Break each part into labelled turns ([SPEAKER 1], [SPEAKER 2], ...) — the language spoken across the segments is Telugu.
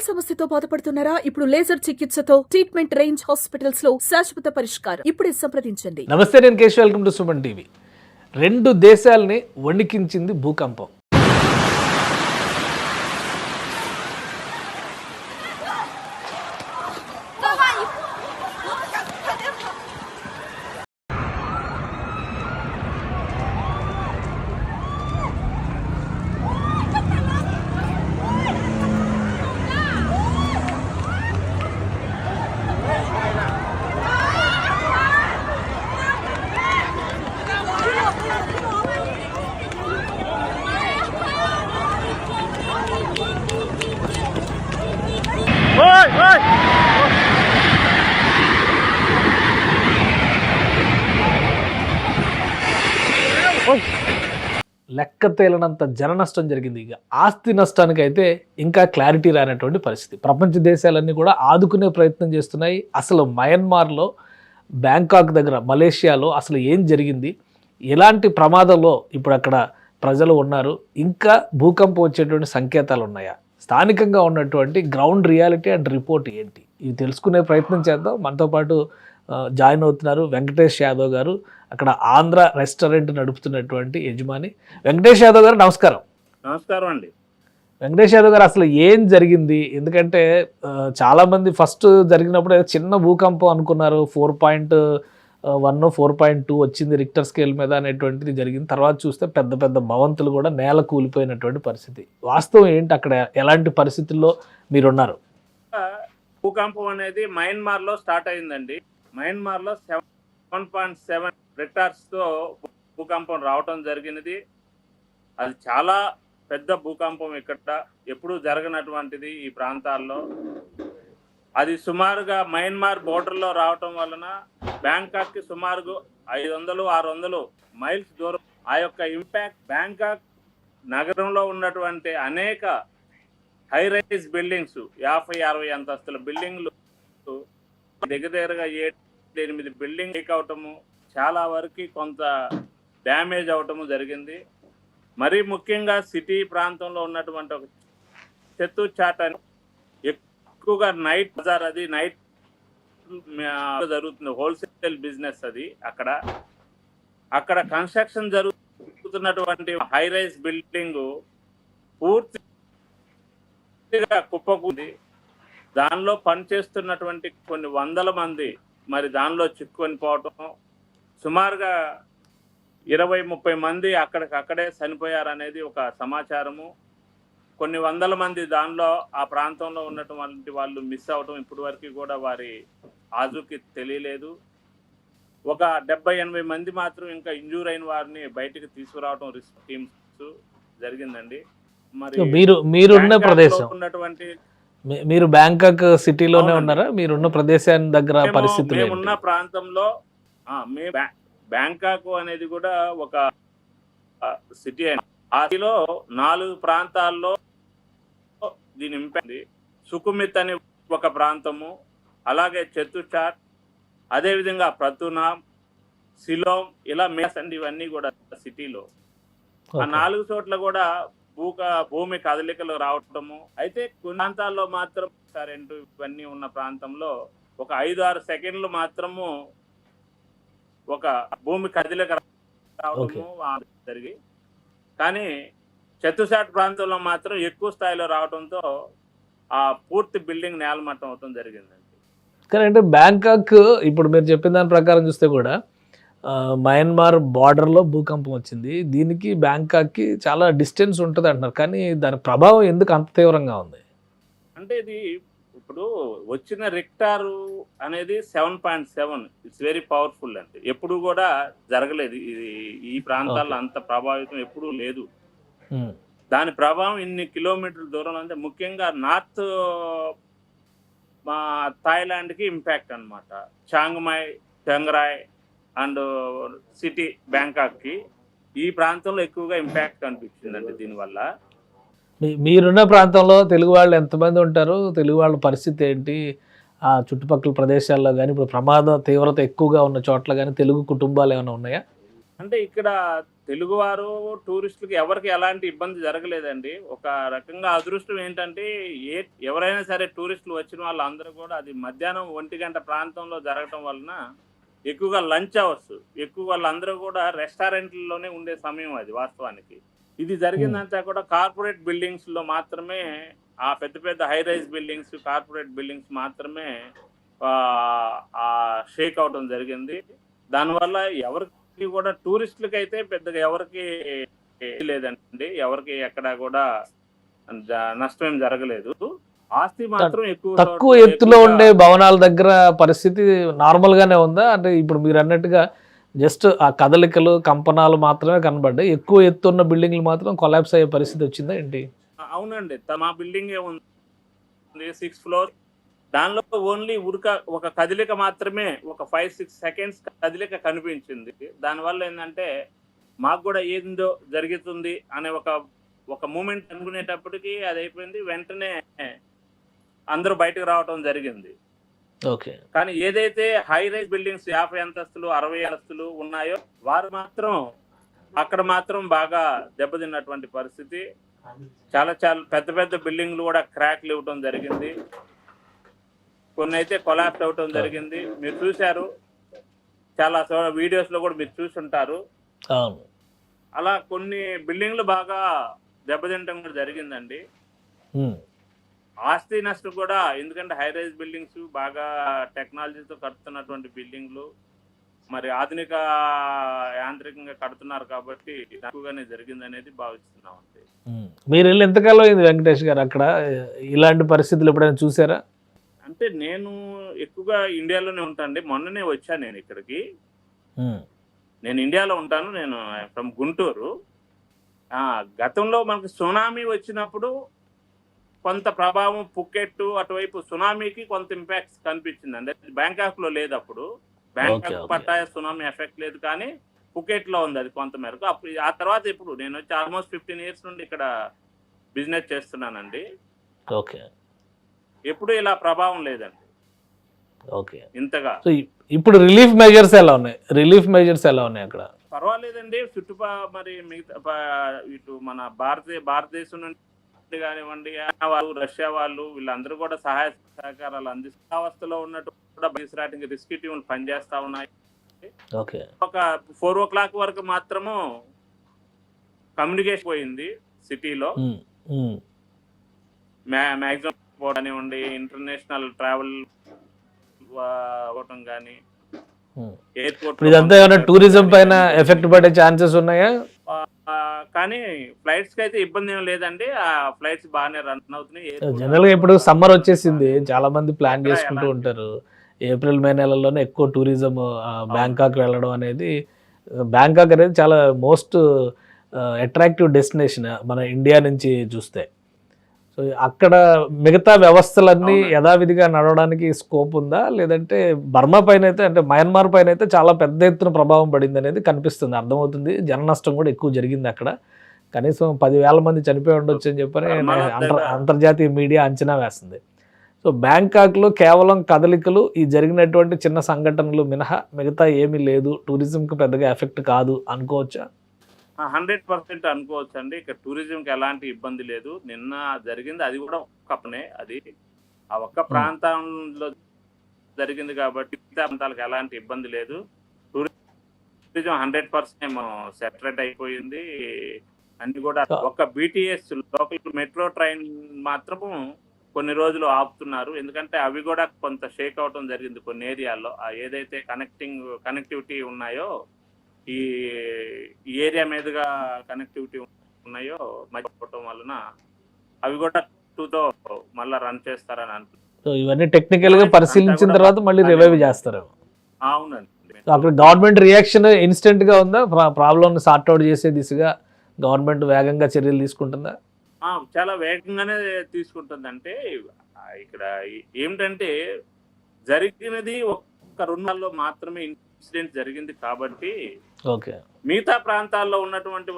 [SPEAKER 1] సమస్యతో బాధపడుతున్నారా? ఇప్పుడు లేజర్ చికిత్సతో ట్రీట్మెంట్ రేంజ్ హాస్పిటల్స్ లో శాశ్వత పరిష్కారం. ఇప్పుడే సంప్రదించండి.
[SPEAKER 2] నమస్తే, నేను Keshav. Welcome to Suman TV. రెండు దేశాలని వణికించింది భూకంపం. లెక్క తేలనంత జన నష్టం జరిగింది. ఇక ఆస్తి నష్టానికి అయితే ఇంకా క్లారిటీ రానటువంటి పరిస్థితి. ప్రపంచ దేశాలన్నీ కూడా ఆదుకునే ప్రయత్నం చేస్తున్నాయి. అసలు మయన్మార్లో, బ్యాంకాక్ దగ్గర, మలేషియాలో అసలు ఏం జరిగింది, ఎలాంటి ప్రమాదంలో ఇప్పుడు అక్కడ ప్రజలు ఉన్నారు, ఇంకా భూకంపం వచ్చేటువంటి సంకేతాలు ఉన్నాయా, స్థానికంగా ఉన్నటువంటి గ్రౌండ్ రియాలిటీ అండ్ రిపోర్ట్ ఏంటి, ఇవి తెలుసుకునే ప్రయత్నం చేద్దాం. మనతో పాటు జాయిన్ అవుతున్నారు వెంకటేష్ యాదవ్ గారు, అక్కడ ఆంధ్ర రెస్టారెంట్ నడుపుతున్నటువంటి యజమాని. వెంకటేష్ యాదవ్ గారు నమస్కారం.
[SPEAKER 3] నమస్కారం అండి.
[SPEAKER 2] వెంకటేష్ యాదవ్ గారు, అసలు ఏం జరిగింది? ఎందుకంటే చాలామంది ఫస్ట్ జరిగినప్పుడు చిన్న భూకంపం అనుకున్నారు, 4.1 4.2 వచ్చింది రిక్టర్ స్కేల్ మీద అనేటువంటిది జరిగింది. తర్వాత చూస్తే పెద్ద పెద్ద భవంతులు కూడా నేల కూలిపోయినటువంటి పరిస్థితి. వాస్తవం ఏంటి, అక్కడ ఎలాంటి పరిస్థితుల్లో మీరున్నారు?
[SPEAKER 3] భూకంపం అనేది మయన్మార్లో స్టార్ట్ అయిందండి. మయన్మార్లో 7.7 రిక్టర్స్తో భూకంపం రావటం జరిగినది. అది చాలా పెద్ద భూకంపం, ఇక్కడ ఎప్పుడూ జరగనటువంటిది ఈ ప్రాంతాల్లో. అది సుమారుగా మయన్మార్ బోర్డర్లో రావటం వలన బ్యాంకాక్కి సుమారుగా 500-600 మైల్స్ దూరం. ఆ యొక్క ఇంపాక్ట్ బ్యాంకాక్ నగరంలో ఉన్నటువంటి అనేక హై రైజ్ బిల్డింగ్స్, 50-60 అంతస్తుల బిల్డింగ్లు దగ్గరగా 7-8 బిల్డింగ్ లీక్ అవటము, చాలా వరకు కొంత డ్యామేజ్ అవటము జరిగింది. మరీ ముఖ్యంగా సిటీ ప్రాంతంలో ఉన్నటువంటి ఒక చెత్తు చాట్ అని ఎక్కువగా నైట్ బజార్, అది నైట్ జరుగుతుంది, హోల్సేల్ బిజినెస్ అది. అక్కడ కన్స్ట్రక్షన్ జరుగుతున్నటువంటి హై రైజ్ బిల్డింగ్ పూర్తిగా కుప్పకుంది. దానిలో పనిచేస్తున్నటువంటి కొన్ని వందల మంది మరి దానిలో చిక్కుకొని పోవటం, సుమారుగా 20-30 మంది అక్కడే చనిపోయారనేది ఒక సమాచారము. కొన్ని వందల మంది దానిలో ఆ ప్రాంతంలో ఉన్నటువంటి వాళ్ళు మిస్ అవటం, ఇప్పటి వరకు కూడా వారి ఆజూకి తెలియలేదు. ఒక 70-80 మంది మాత్రం ఇంకా ఇంజూర్ అయిన వారిని బయటికి తీసుకురావడం రిస్క్ టీమ్స్ జరిగిందండి. మరి
[SPEAKER 2] మీరున్న ప్రదేశం
[SPEAKER 3] ఉన్నటువంటి,
[SPEAKER 2] మీరు బ్యాంకాక్ సిటీలోనే ఉన్నారా? మీరున్న ప్రదేశాన్ని దగ్గర పరిస్థితులు?
[SPEAKER 3] మేమున్న ప్రాంతంలో బ్యాంకాక్ అనేది కూడా ఒక సిటీ. ఆ సిటీలో 4 ప్రాంతాల్లో దీని ఇంపాక్ట్. సుకుమిత్ అని ఒక ప్రాంతము, అలాగే చెత్తుచాట్, అదేవిధంగా ప్రతునామ్, సిలోమ్, ఇలా మేస్ అండి, ఇవన్నీ కూడా సిటీలో. ఆ 4 చోట్ల కూడా భూమి కదలికలు రావటము. అయితే కొన్ని ప్రాంతాల్లో మాత్రం కరెంటు ఇవన్నీ ఉన్న ప్రాంతంలో ఒక 5-6 సెకండ్లు మాత్రము ఒక భూమి కదలిక రావటము జరిగి, కానీ చతుసాట్ ప్రాంతంలో మాత్రం ఎక్కువ స్థాయిలో రావడంతో ఆ పూర్తి బిల్డింగ్ నేలమట్టం అవటం జరిగిందండి.
[SPEAKER 2] కానీ అంటే బ్యాంకాక్ ఇప్పుడు మీరు చెప్పిన దాని ప్రకారం చూస్తే కూడా మయన్మార్ బార్డర్లో భూకంపం వచ్చింది. దీనికి బ్యాంకాక్కి చాలా డిస్టెన్స్ ఉంటుంది అంటున్నారు, కానీ దాని ప్రభావం ఎందుకు అంత తీవ్రంగా ఉంది?
[SPEAKER 3] అంటే ఇది ఇప్పుడు వచ్చిన రిక్టార్ అనేది 7.7, ఇట్స్ వెరీ పవర్ఫుల్ అండి. ఎప్పుడు కూడా జరగలేదు ఇది, ఈ ప్రాంతాల్లో అంత ప్రభావితం ఎప్పుడూ లేదు. దాని ప్రభావం ఇన్ని కిలోమీటర్ల దూరంలో అంటే ముఖ్యంగా నార్త్ థాయిలాండ్కి ఇంపాక్ట్ అనమాట. చాంగ్మాయ్, చెంగ్రాయ్ అండ్ సిటీ బ్యాంకాక్కి, ఈ ప్రాంతంలో ఎక్కువగా ఇంపాక్ట్ అనిపించిందండి దీనివల్ల.
[SPEAKER 2] మీరున్న ప్రాంతంలో తెలుగు వాళ్ళు ఎంతమంది ఉంటారు? తెలుగు వాళ్ళ పరిస్థితి ఏంటి? ఆ చుట్టుపక్కల ప్రదేశాల్లో కానీ, ఇప్పుడు ప్రమాద తీవ్రత ఎక్కువగా ఉన్న చోట్ల కానీ తెలుగు కుటుంబాలు ఏమైనా ఉన్నాయా?
[SPEAKER 3] అంటే ఇక్కడ తెలుగువారు టూరిస్టులకి ఎవరికి ఎలాంటి ఇబ్బంది జరగలేదండి. ఒక రకంగా అదృష్టం ఏంటంటే ఎవరైనా సరే టూరిస్టులు వచ్చిన వాళ్ళందరూ కూడా అది మధ్యాహ్నం 1 ప్రాంతంలో జరగటం వలన ఎక్కువగా లంచ్ అవర్స్ ఎక్కువ వాళ్ళందరూ కూడా రెస్టారెంట్‌ల్లోనే ఉండే సమయం అది వాస్తవానికి. ఇది జరిగిందంతా కూడా కార్పొరేట్ బిల్డింగ్స్‌లో మాత్రమే పెద్ద పెద్ద high rise buildings, corporate buildings మాత్రమే షేక్ అవ్వటం జరిగింది. దానివల్ల ఎవరికి కూడా టూరిస్టులకైతే పెద్దగా ఎవరికి లేదండి. ఎవరికి ఎక్కడా కూడా నష్టం ఏం జరగలేదు. ఆస్తి మాత్రం
[SPEAKER 2] తక్కువ ఎత్తులో ఉండే భవనాల దగ్గర పరిస్థితి నార్మల్ గానే ఉందా? అంటే ఇప్పుడు మీరు అన్నట్టుగా జస్ట్ ఆ కదలికలు, కంపనాలు మాత్రమే కనబడ్డాయి. ఎక్కువ ఎత్తు ఉన్న బిల్డింగ్లు మాత్రం కొలాప్స్ అయ్యే పరిస్థితి వచ్చిందా ఏంటి?
[SPEAKER 3] అవునండి. మా బిల్డింగ్ ఉంది 6 ఫ్లోర్. దానిలో ఓన్లీ ఒక కదలిక మాత్రమే, ఒక 5-6 సెకండ్స్ కదలిక కనిపించింది. దానివల్ల ఏంటంటే మాకు కూడా ఏందో జరుగుతుంది అనే ఒక మూమెంట్ అనుకునేటప్పటికి అది అయిపోయింది. వెంటనే అందరూ బయటకు రావటం జరిగింది.
[SPEAKER 2] ఓకే.
[SPEAKER 3] కానీ ఏదైతే హై రైజ్ బిల్డింగ్స్ 50 అంతస్తులు 60 అంతస్తులు ఉన్నాయో వారు మాత్రం అక్కడ మాత్రం బాగా దెబ్బతిన్నటువంటి పరిస్థితి. చాలా చాలా పెద్ద పెద్ద బిల్డింగ్లు కూడా క్రాక్లు ఇవ్వటం జరిగింది. కొన్ని అయితే కొలాప్స్ అవటం జరిగింది. మీరు చూశారు, చాలా వీడియోస్ లో కూడా మీరు చూసుంటారు. అలా కొన్ని బిల్డింగ్లు బాగా దెబ్బతింటం కూడా జరిగిందండి. ఆస్తి నష్టం కూడా, ఎందుకంటే హై రైజ్ బిల్డింగ్స్ బాగా టెక్నాలజీతో కడుతున్నటువంటి బిల్డింగ్లు, మరి ఆధునిక యాంత్రికంగా కడుతున్నారు కాబట్టి ఎక్కువగానే జరిగింది అనేది భావిస్తున్నాం అండి.
[SPEAKER 2] మీరు వెళ్ళి ఎంతకాలం అయింది వెంకటేష్ గారు అక్కడ? ఇలాంటి పరిస్థితులు ఎప్పుడైనా చూసారా?
[SPEAKER 3] అంటే నేను ఎక్కువగా ఇండియాలోనే ఉంటానండి. మొన్ననే వచ్చాను నేను ఇక్కడికి. నేను ఇండియాలో ఉంటాను. నేను ఫ్రమ్ గుంటూరు. గతంలో మనకు సునామీ వచ్చినప్పుడు కొంత ప్రభావం పుకెట్ అటువైపు సునామీకి కొంత ఇంపాక్ట్స్ కనిపించిందండి. బ్యాంకాక్ లో లేదు అప్పుడు. బ్యాంకాక్ పట్టాయ సునామీ ఎఫెక్ట్ లేదు, కానీ పుకెట్ లో ఉంది అది కొంత మేరకు. అప్పుడు ఆ తర్వాత ఇప్పుడు నేను వచ్చి ఆల్మోస్ట్ 15 years నుండి ఇక్కడ బిజినెస్ చేస్తున్నానండి.
[SPEAKER 2] ఓకే.
[SPEAKER 3] ఎప్పుడు ఇలా ప్రభావం లేదండి.
[SPEAKER 2] ఓకే.
[SPEAKER 3] ఇంతగా
[SPEAKER 2] ఇప్పుడు రిలీఫ్ మెజర్స్ ఎలా ఉన్నాయి అక్కడ?
[SPEAKER 3] పర్వాలేదండి. మరి మిగతా ఇటు మన భారతదేశం నుండి కానివ్వండి, వాళ్ళు రష్యా వాళ్ళు వీళ్ళందరూ కూడా సహాయ సహకారాలు అందిస్తావస్థలో ఉన్నట్టు కూడా బయటకి రెస్క్యూ టీములు పనిచేస్తా ఉన్నాయి. ఒక 4 o'clock వరకు మాత్రము కమ్యూనికేషన్ పోయింది సిటీలో. మ్యాక్సిమం కానివ్వండి, ఇంటర్నేషనల్ ట్రావెల్ అవ్వటం కానీ, ఎయిర్పోర్ట్
[SPEAKER 2] ఇదంతా ఏమైనా టూరిజం పైన ఎఫెక్ట్ పడే ఛాన్సెస్ ఉన్నాయా?
[SPEAKER 3] కానీ ఫ్లైట్స్ కి అయితే ఇబ్బంది ఏం లేదండి. ఆ ఫ్లైట్స్ బాగానే రన్ అవుతున్నాయి.
[SPEAKER 2] జనరల్ గా ఇప్పుడు సమ్మర్ వచ్చేసింది, చాలా మంది ప్లాన్ చేసుకుంటూ ఉంటారు. ఏప్రిల్ మే నెలల్లోనే ఎక్కువ టూరిజం బ్యాంకాక్ వెళ్ళడం అనేది. బ్యాంకాక్ అనేది చాలా మోస్ట్ అట్రాక్టివ్ డెస్టినేషన్ మన ఇండియా నుంచి చూస్తే. సో అక్కడ మిగతా వ్యవస్థలన్నీ యథావిధిగా నడవడానికి స్కోప్ ఉందా, లేదంటే బర్మా పైన అయితే, అంటే మయన్మార్ పైన అయితే చాలా పెద్ద ఎత్తున ప్రభావం పడింది అనేది కనిపిస్తుంది, అర్థమవుతుంది. జన నష్టం కూడా ఎక్కువ జరిగింది అక్కడ. కనీసం 10,000 మంది చనిపోయి ఉండొచ్చు అని చెప్పని అంతర్జాతీయ మీడియా అంచనా వేస్తుంది. సో బ్యాంకాక్లో కేవలం కదలికలు, ఈ జరిగినటువంటి చిన్న సంఘటనలు మినహా మిగతా ఏమీ లేదు, టూరిజంకి పెద్దగా ఎఫెక్ట్ కాదు అనుకోవచ్చా?
[SPEAKER 3] 100% అనుకోవచ్చు అండి. ఇక్కడ టూరిజంకి ఎలాంటి ఇబ్బంది లేదు. నిన్న జరిగింది అది కూడా ఒక్కనే, అది ఆ ఒక్క ప్రాంతంలో జరిగింది కాబట్టి ప్రాంతాలకు ఎలాంటి ఇబ్బంది లేదు. టూరిజం 100% సెటరేట్ అయిపోయింది. అన్ని కూడా ఒక BTS లోకల్ మెట్రో ట్రైన్ మాత్రము కొన్ని రోజులు ఆపుతున్నారు. ఎందుకంటే అవి కూడా కొంత షేక్ అవటం జరిగింది కొన్ని ఏరియాల్లో. ఏదైతే కనెక్టివిటీ ఉన్నాయో, ఈ ఏరియా మీదుగా కనెక్టివిటీ ఉన్నాయో మర్చిపోవటం వలన అవి కూడా 2తో మళ్ళీ రన్ చేస్తారని అంటున్నారు.
[SPEAKER 2] సో ఇవన్నీ టెక్నికల్ గా పరిశీలించిన తర్వాత మళ్ళీ రివైవ్ చేస్తారు.
[SPEAKER 3] అవునండి.
[SPEAKER 2] అక్కడ గవర్నమెంట్ రియాక్షన్ ఇన్స్టెంట్ గా ఉందా? ప్రాబ్లమ్ సార్ట్అవుట్ చేసే దిశగా గవర్నమెంట్ వేగంగా చర్యలు తీసుకుంటుందా?
[SPEAKER 3] చాలా వేగంగానే తీసుకుంటుంది. అంటే ఇక్కడ ఏమిటంటే జరిగినది ఒక 2 నెలల్లో మాత్రమే ఇన్సిడెంట్ జరిగింది కాబట్టి మిగతా ప్రాంతాల్లో ఉన్నటువంటి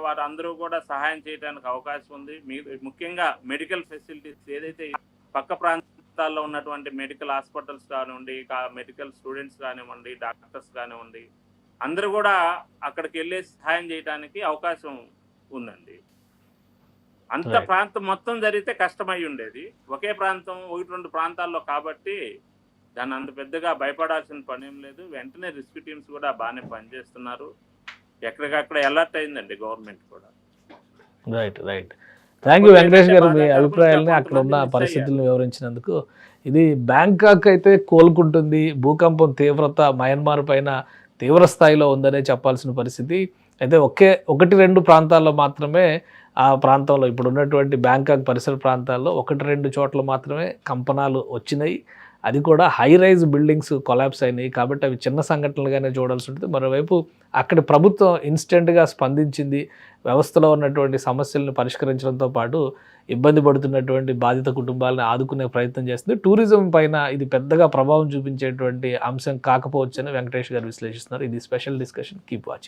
[SPEAKER 3] వారందరూ కూడా సహాయం చేయడానికి అవకాశం ఉంది. ముఖ్యంగా మెడికల్ ఫెసిలిటీస్ ఏదైతే పక్క ప్రాంతాల్లో ఉన్నటువంటి మెడికల్ హాస్పిటల్స్ కానివ్వండి, మెడికల్ స్టూడెంట్స్ కానివ్వండి, డాక్టర్స్ కానివ్వండి, అందరూ కూడా అక్కడికి వెళ్ళి సహాయం చేయడానికి అవకాశం ఉందండి. అంత
[SPEAKER 2] Right.
[SPEAKER 3] ప్రాంతం మొత్తం జరిగితే కష్టమై ఉండేది. ఒకే ప్రాంతం 1-2 ప్రాంతాల్లో కాబట్టి దాన్ని అంత పెద్దగా భయపడాల్సిన పనేం లేదు. వెంటనే రెస్క్యూ టీమ్స్ కూడా బాగానే పనిచేస్తున్నారు. ఎక్కడికక్కడ అలర్ట్ అయిందండి గవర్నమెంట్ కూడా.
[SPEAKER 2] Right right thank you Venkatesh గారు, మీ
[SPEAKER 3] బాధాకరం,
[SPEAKER 2] అభిప్రాయాలని అక్కడ ఉన్న
[SPEAKER 3] కొంతమంది miss
[SPEAKER 2] పరిస్థితులను వివరించినందుకు. ఇది బ్యాంకాక్ అయితే కోలుకుంటుంది, భూకంపం తీవ్రత మయన్మార్ పైన తీవ్ర స్థాయిలో ఉందనే చెప్పాల్సిన పరిస్థితి. అయితే 1-2 ప్రాంతాల్లో మాత్రమే ఆ ప్రాంతంలో ఇప్పుడు ఉన్నటువంటి బ్యాంకాక్ పరిసర ప్రాంతాల్లో 1-2 చోట్ల మాత్రమే కంపనాలు వచ్చినాయి. అది కూడా హై రైజ్ బిల్డింగ్స్ కొలాప్స్ అయినాయి కాబట్టి అవి చిన్న సంఘటనలుగానే చూడాల్సి ఉంటుంది. మరోవైపు అక్కడి ప్రభుత్వం ఇన్స్టెంట్గా స్పందించింది, వ్యవస్థలో ఉన్నటువంటి సమస్యలను పరిష్కరించడంతో పాటు ఇబ్బంది పడుతున్నటువంటి బాధిత కుటుంబాలను ఆదుకునే ప్రయత్నం చేస్తుంది. టూరిజం పైన ఇది పెద్దగా ప్రభావం చూపించేటువంటి అంశం కాకపోవచ్చని వెంకటేష్ గారు విశ్లేషిస్తున్నారు. ఇది స్పెషల్ డిస్కషన్. Keep watching.